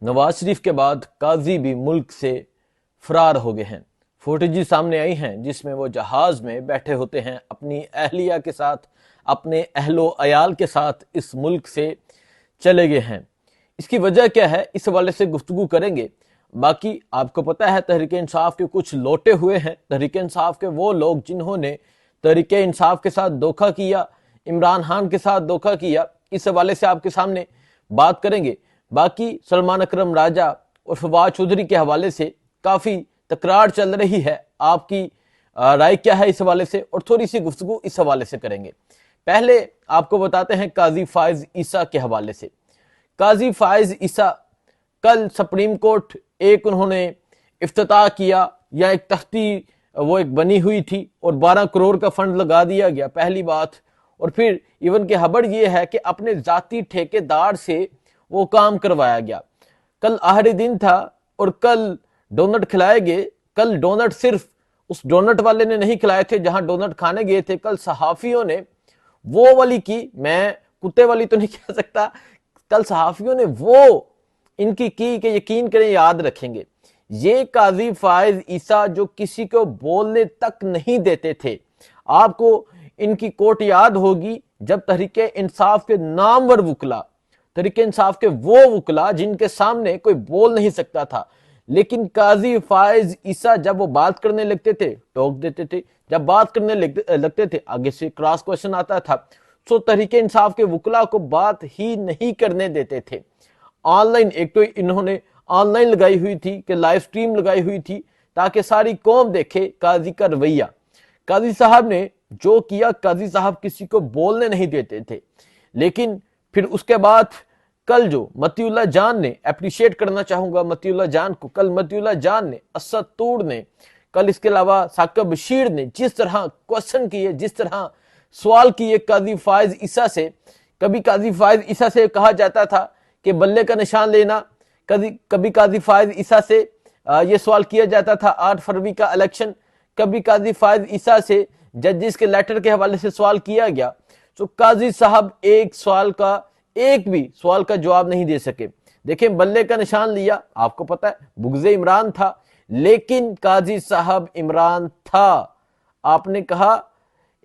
नवाज शरीफ के बाद काजी भी मुल्क से फरार हो गए हैं। फुटेज सामने आई हैं जिसमें वो जहाज में बैठे होते हैं अपनी अहलिया के साथ, अपने अहलो अयाल के साथ इस मुल्क से चले गए हैं। इसकी वजह क्या है, इस हवाले से गुफ्तगू करेंगे। बाकी आपको पता है तहरीक इंसाफ के कुछ लौटे हुए हैं। तहरीक इंसाफ के वो लोग जिन्होंने तहरीक इंसाफ के साथ धोखा किया, इमरान खान के साथ धोखा किया, इस हवाले से आपके सामने बात करेंगे। बाकी सलमान अकरम राजा और फवाद चौधरी के हवाले से काफ़ी तकरार चल रही है। आपकी राय क्या है इस हवाले से, और थोड़ी सी गुफ्तगू इस हवाले से करेंगे। पहले आपको बताते हैं काजी फायज ईसा के हवाले से। काजी फायज ईसा कल सुप्रीम कोर्ट एक उन्होंने इफ्तिताह किया, या एक तख्ती वो एक बनी हुई थी और 12 करोड़ का फंड लगा दिया गया, पहली बात। और फिर इवन के खबर ये है कि अपने जाती ठेकेदार से वो काम करवाया गया। कल आखिरी दिन था और कल डोनट खिलाए गए। कल डोनट सिर्फ उस डोनट वाले ने नहीं खिलाए थे जहां डोनट खाने गए थे, कल सहाफियों ने वो वाली की, मैं कुत्ते वाली तो नहीं कह सकता, कल सहाफियों ने वो इनकी की कि यकीन करें याद रखेंगे। ये काजी फायज ईसा जो किसी को बोलने तक नहीं देते थे, आपको इनकी कोर्ट याद होगी जब तहरीक इंसाफ के नामवर वुकला, तहरीक इंसाफ के वो वुकला जिनके सामने कोई बोल नहीं सकता था, लेकिन काजी फायज ईसा जब वो बात करने लगते थे टोक देते थे, जब बात करने लगते थे आगे से क्रॉस क्वेश्चन आता था। सो तहरीक इंसाफ के वुकला को बात ही नहीं करने देते थे। ऑनलाइन एक तो इन्होंने ऑनलाइन लगाई हुई थी कि लाइव स्ट्रीम लगाई हुई थी ताकि सारी कौम देखे काजी का रवैया। काजी साहब ने जो किया, काजी साहब किसी को बोलने नहीं देते थे। लेकिन फिर उसके बाद कल जो मतीउल्लाह जान ने, अप्रिशिएट करना चाहूंगा मतीउल्लाह जान को, कल मतीउल्लाह जान ने, असद तूड़ ने, कल इसके अलावा साकिब बशीर ने जिस तरह क्वेश्चन किए, जिस तरह सवाल किए काजी फायज ईसा से। कभी काजी फायज ईसा से कहा जाता था कि बल्ले का निशान लेना, कभी काजी फायज ईसा से ये सवाल किया जाता था 8 फरवरी का इलेक्शन, कभी काजी फायज ईसा से जजेस के लेटर के हवाले से सवाल किया गया। तो काजी साहब एक भी सवाल का जवाब नहीं दे सके। देखें, बल्ले का निशान लिया, आपको पता है बुग़्ज़े इमरान था, लेकिन काजी साहब इमरान था। आपने कहा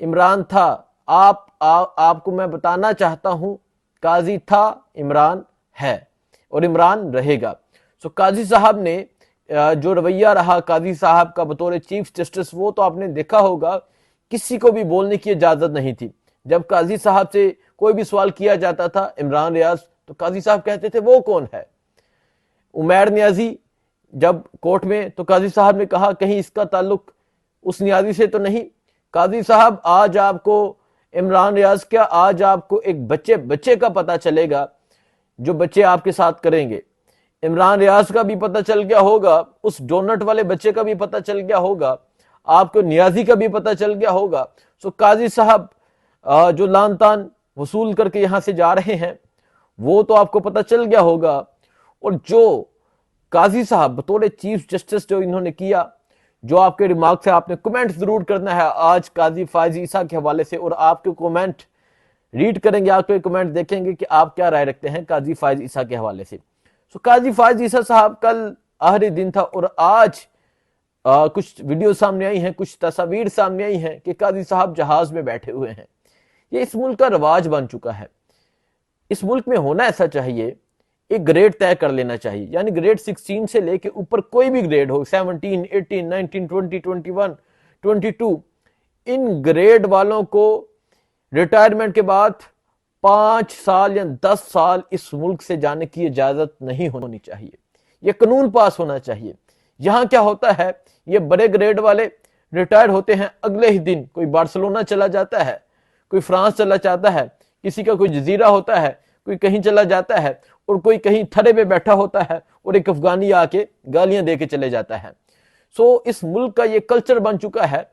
इमरान था, आपको मैं बताना चाहता हूं काजी था, इमरान है और इमरान रहेगा। सो काजी साहब ने जो रवैया रहा काजी साहब का बतौर चीफ जस्टिस, वो तो आपने देखा होगा, किसी को भी बोलने की इजाजत नहीं थी। जब काजी साहब से कोई भी सवाल किया जाता था, इमरान रियाज, तो काजी साहब कहते थे वो कौन है। उमैर नियाजी जब कोर्ट में, तो काजी साहब ने कहा कहीं इसका ताल्लुक उस नियाजी से तो नहीं। काजी साहब आज आपको इमरान रियाज क्या, आज आपको एक बच्चे का पता चलेगा जो बच्चे आपके साथ करेंगे। इमरान रियाज का भी पता चल गया होगा, उस डोनट वाले बच्चे का भी पता चल गया होगा, आपको नियाजी का भी पता चल गया होगा। सो काजी साहब जो लान तान वसूल करके यहां से जा रहे हैं वो तो आपको पता चल गया होगा। और जो काजी साहब बतौर चीफ जस्टिस जो इन्होंने किया, जो आपके रिमार्क से आपने कमेंट जरूर करना है आज काजी फायज ईसा के हवाले से, और आपके कमेंट रीड करेंगे, आपके कमेंट देखेंगे कि आप क्या राय रखते हैं काजी फायज ईसा के हवाले से। सो काजी फायज ईसा साहब कल आखिरी दिन था और आज कुछ वीडियो सामने आई हैं, कुछ तस्वीर सामने आई हैं कि काजी साहब जहाज में बैठे हुए हैं। ये इस मुल्क का रवाज बन चुका है। इस मुल्क में होना ऐसा चाहिए, एक ग्रेड तय कर लेना चाहिए, यानी ग्रेड 16 से लेके ऊपर कोई भी ग्रेड हो, 17, 18, 19, 20, 21, 22, इन ग्रेड वालों को रिटायरमेंट के बाद 5 साल या 10 साल इस मुल्क से जाने की इजाजत नहीं होनी चाहिए। यह कानून पास होना चाहिए। यहां क्या होता है, ये बड़े ग्रेड वाले रिटायर होते हैं, अगले ही दिन कोई बार्सिलोना चला जाता है, कोई फ्रांस चला जाता है, किसी का कोई जजीरा होता है, कोई कहीं चला जाता है, और कोई कहीं थड़े पे बैठा होता है और एक अफगानी आके गालियां दे के चले जाता है। सो इस मुल्क का ये कल्चर बन चुका है,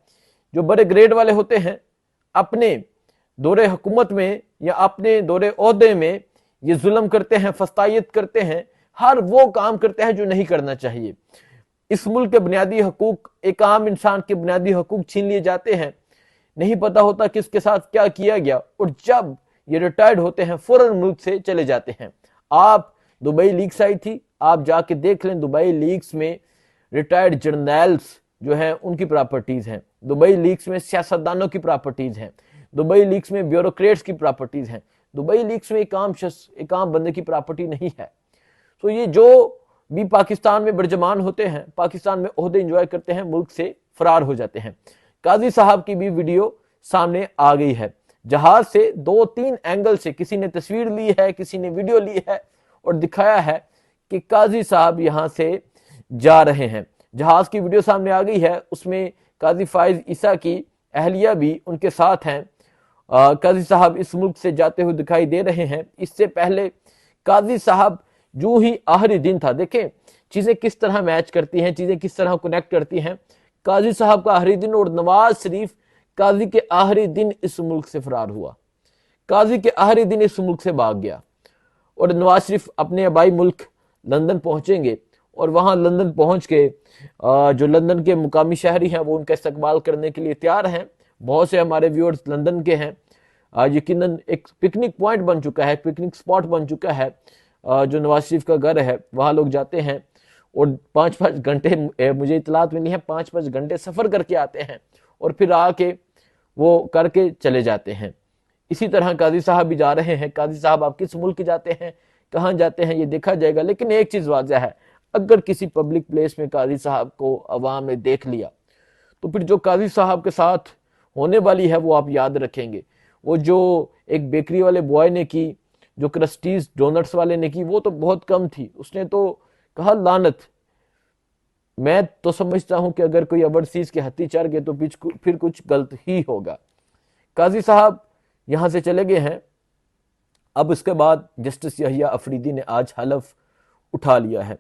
जो बड़े ग्रेड वाले होते हैं अपने दौरे हुकूमत में या अपने दौरे ओहदे में ये जुल्म करते हैं, फस्तायत करते हैं, हर वो काम करते हैं जो नहीं करना चाहिए। इस मुल्क के बुनियादी हकूक, एक आम इंसान के बुनियादी हकूक छीन लिए जाते हैं, नहीं पता होता किसके साथ क्या किया गया, और जब ये रिटायर्ड होते हैं फौरन मुल्क से चले जाते हैं। आप दुबई लीक्स आई थी, आप जाके देख लें, दुबई लीग्स में रिटायर्ड जर्नल्स जो हैं उनकी प्रॉपर्टीज हैं, दुबई लीग्स में सियासतदानों की प्रॉपर्टीज हैं, दुबई लीग्स में ब्यूरोक्रेट्स की प्रॉपर्टीज हैं। दुबई लीग्स में एक आम बंदे की प्रॉपर्टी नहीं है। तो ये जो भी पाकिस्तान में बर्जमान होते हैं, पाकिस्तान में ओहदे एंजॉय करते हैं, मुल्क से फरार हो जाते हैं। काजी साहब की भी वीडियो सामने आ गई है। जहाज से 2-3 एंगल से किसी ने तस्वीर ली है, किसी ने वीडियो ली है और दिखाया है कि काजी साहब यहां से जा रहे हैं। जहाज की वीडियो सामने आ गई है, उसमें काजी फाइज ईसा की अहलिया भी उनके साथ हैं। काजी साहब इस मुल्क से जाते हुए दिखाई दे रहे हैं। इससे पहले काजी साहब जो ही आखिरी दिन था, देखें चीजें किस तरह मैच करती हैं, चीजें किस तरह कनेक्ट करती हैं। काजी साहब का आखिरी दिन और नवाज शरीफ काजी के आखिरी दिन इस मुल्क से फरार हुआ, काजी के आखिरी दिन इस मुल्क से भाग गया और नवाज शरीफ अपने आबाई मुल्क लंदन पहुंचेंगे और वहां लंदन पहुंच के जो लंदन के मुकामी शहरी हैं वो उनका इस्तकबाल करने के लिए तैयार हैं। बहुत से हमारे व्यूअर्स लंदन के हैं। यकीनन एक पिकनिक पॉइंट बन चुका है, पिकनिक स्पॉट बन चुका है। जो नवाज शरीफ का घर है वहां लोग जाते हैं और 5-5 घंटे, मुझे इतलात मिली है, 5-5 घंटे सफर करके आते हैं और फिर आके वो करके चले जाते हैं। इसी तरह काजी साहब भी जा रहे हैं। काजी साहब आप किस मुल्क जाते हैं, कहाँ जाते हैं, ये देखा जाएगा। लेकिन एक चीज वाज़ह है, अगर किसी पब्लिक प्लेस में काजी साहब को अवाम ने देख लिया तो फिर जो काजी साहब के साथ होने वाली है वो आप याद रखेंगे। वो जो एक बेकरी वाले बॉय ने की, जो क्रस्टीज डोनट्स वाले ने की, वो तो बहुत कम थी। उसने तो कहा लानत। मैं तो समझता हूं कि अगर कोई ओवरसीज के हत्ती चढ़ गए तो फिर कुछ गलत ही होगा। काजी साहब यहां से चले गए हैं। अब इसके बाद जस्टिस यहिया अफरीदी ने आज हलफ उठा लिया है।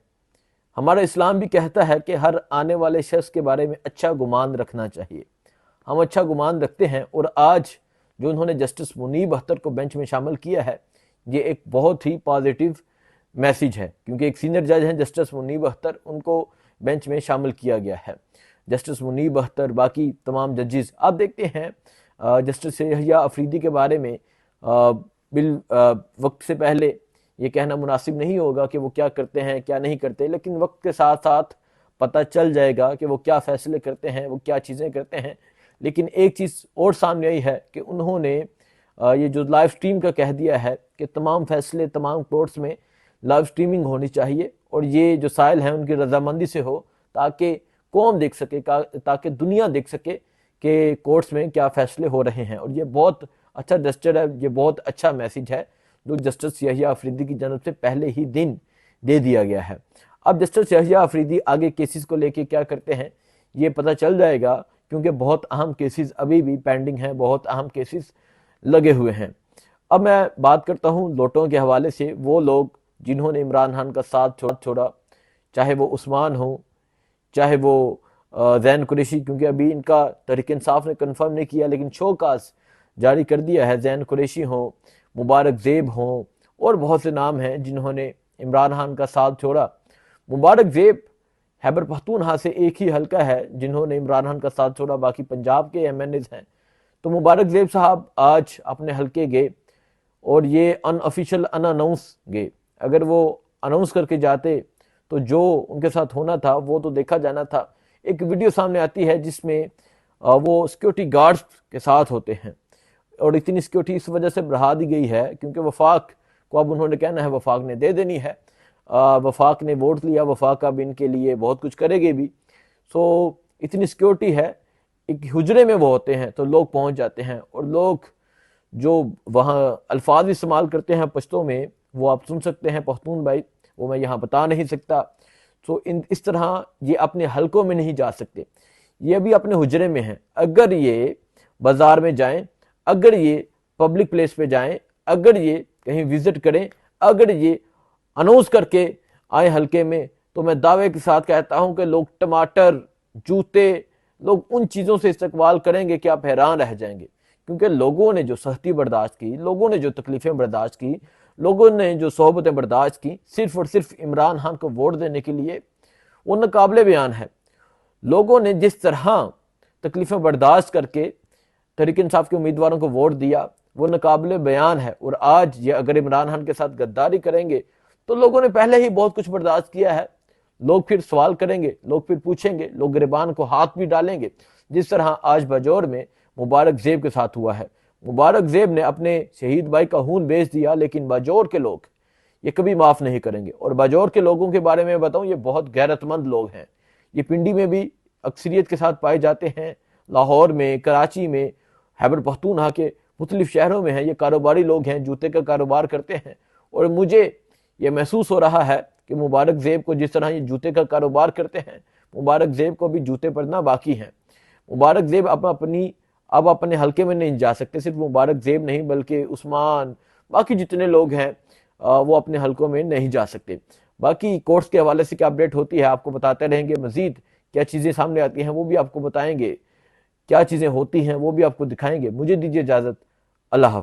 हमारा इस्लाम भी कहता है कि हर आने वाले शख्स के बारे में अच्छा गुमान रखना चाहिए। हम अच्छा गुमान रखते हैं और आज जो उन्होंने जस्टिस मुनीब अख्तर को बेंच में शामिल किया है, ये एक बहुत ही पॉजिटिव मैसेज है, क्योंकि एक सीनियर जज हैं जस्टिस मुनीब अख्तर, उनको बेंच में शामिल किया गया है। जस्टिस मुनीब अख्तर, बाकी तमाम जजेस, आप देखते हैं जस्टिस यहिया अफरीदी के बारे में वक्त से पहले ये कहना मुनासिब नहीं होगा कि वो क्या करते हैं क्या नहीं करते, लेकिन वक्त के साथ साथ पता चल जाएगा कि वो क्या फैसले करते हैं, वो क्या चीज़ें करते हैं। लेकिन एक चीज़ और सामने आई है कि उन्होंने ये जो लाइव स्ट्रीम का कह दिया है कि तमाम फैसले तमाम कोर्ट्स में लाइव स्ट्रीमिंग होनी चाहिए और ये जो साइल हैं उनकी रजामंदी से हो, ताकि कौम देख सके, ताकि दुनिया देख सके कि कोर्ट्स में क्या फैसले हो रहे हैं। और ये बहुत अच्छा जेस्चर है, ये बहुत अच्छा मैसेज है जो जस्टिस यहिया अफरीदी की जन्म से पहले ही दिन दे दिया गया है। अब जस्टिस यहिया अफरीदी आगे केसेस को लेके क्या करते हैं ये पता चल जाएगा, क्योंकि बहुत अहम केसेस अभी भी पेंडिंग हैं, बहुत अहम केसेस लगे हुए हैं। अब मैं बात करता हूं लोटों के हवाले से। वो लोग जिन्होंने इमरान खान का साथ छोड़ा, चाहे वो उस्मान हो, चाहे वो जैन कुरैशी, क्योंकि अभी इनका तहरीक इंसाफ ने कंफर्म नहीं किया लेकिन शोकास जारी कर दिया है। जैन कुरैशी हो, मुबारक ज़ेब हो और बहुत से नाम हैं जिन्होंने इमरान खान का साथ छोड़ा। मुबारक ज़ेब खैबर पख्तूनख्वा से एक ही हल्का है जिन्होंने इमरान खान का साथ छोड़ा, बाकी पंजाब के MNAs हैं। तो मुबारक ज़ेब साहब आज अपने हल्के गए और ये अनऑफिशियल अनअनाउंस गए। अगर वो अनाउंस करके जाते तो जो उनके साथ होना था वो तो देखा जाना था। एक वीडियो सामने आती है जिसमें वो सिक्योरिटी गार्ड्स के साथ होते हैं और इतनी सिक्योरिटी इस वजह से बढ़ा दी गई है क्योंकि वफाक को अब उन्होंने कहना है, वफाक ने दे देनी है। वफाक ने वोट लिया, वफाक अब इनके लिए बहुत कुछ करेगी भी। सो इतनी सिक्योरिटी है, एक हुजरे में वो होते हैं तो लोग पहुंच जाते हैं और लोग जो वहाँ अल्फाज इस्तेमाल करते हैं पश्तो में वो आप सुन सकते हैं पख्तून भाई, वो मैं यहाँ बता नहीं सकता। तो इस तरह ये अपने हलकों में नहीं जा सकते, ये अभी अपने हुजरे में हैं। अगर ये बाजार में जाएं, अगर ये पब्लिक प्लेस पे जाएं, अगर ये कहीं विजिट करें, अगर ये अनाउंस करके आए हल्के में, तो मैं दावे के साथ कहता हूं कि लोग टमाटर, जूते, लोग उन चीज़ों से इस्तकबाल करेंगे कि आप हैरान रह जाएंगे। क्योंकि लोगों ने जो सख्ती बर्दाश्त की, लोगों ने जो तकलीफें बर्दाश्त की, लोगों ने जो सोहबतें बर्दाश्त की सिर्फ और सिर्फ इमरान खान को वोट देने के लिए, वो नाकाबिले बयान है। लोगों ने जिस तरह तकलीफें बर्दाश्त करके तहरीक इंसाफ के उम्मीदवारों को वोट दिया वो नाकाबिले बयान है। और आज ये अगर इमरान खान के साथ गद्दारी करेंगे तो लोगों ने पहले ही बहुत कुछ बर्दाश्त किया है। लोग फिर सवाल करेंगे, लोग फिर पूछेंगे, लोग गिरबान को हाथ भी डालेंगे, जिस तरह आज बाजौर में मुबारक ज़ेब के साथ हुआ है। मुबारक ज़ेब ने अपने शहीद भाई का खून बेच दिया, लेकिन बाजौर के लोग ये कभी माफ़ नहीं करेंगे। और बाजौर के लोगों के बारे में बताऊं, ये बहुत गैरतमंद लोग हैं। ये पिंडी में भी अक्सरियत के साथ पाए जाते हैं, लाहौर में, कराची में, खैबर पख्तूनख्वा के मुख्तलिफ शहरों में हैं। ये कारोबारी लोग हैं, जूते का कारोबार करते हैं। और मुझे ये महसूस हो रहा है कि मुबारक ज़ेब को जिस तरह ये जूते का कारोबार करते हैं, मुबारक ज़ेब को भी जूते पड़ना बाकी हैं। मुबारक ज़ेब अब अपने हल्के में नहीं जा सकते। सिर्फ मुबारक ज़ेब नहीं बल्कि उस्मान, बाकी जितने लोग हैं वो अपने हल्कों में नहीं जा सकते। बाकी कोर्ट्स के हवाले से क्या अपडेट होती है आपको बताते रहेंगे। मजीद क्या चीज़ें सामने आती हैं वो भी आपको बताएंगे, क्या चीज़ें होती हैं वो भी आपको दिखाएंगे। मुझे दीजिए इजाज़त, अल्लाह हाफ़िज़।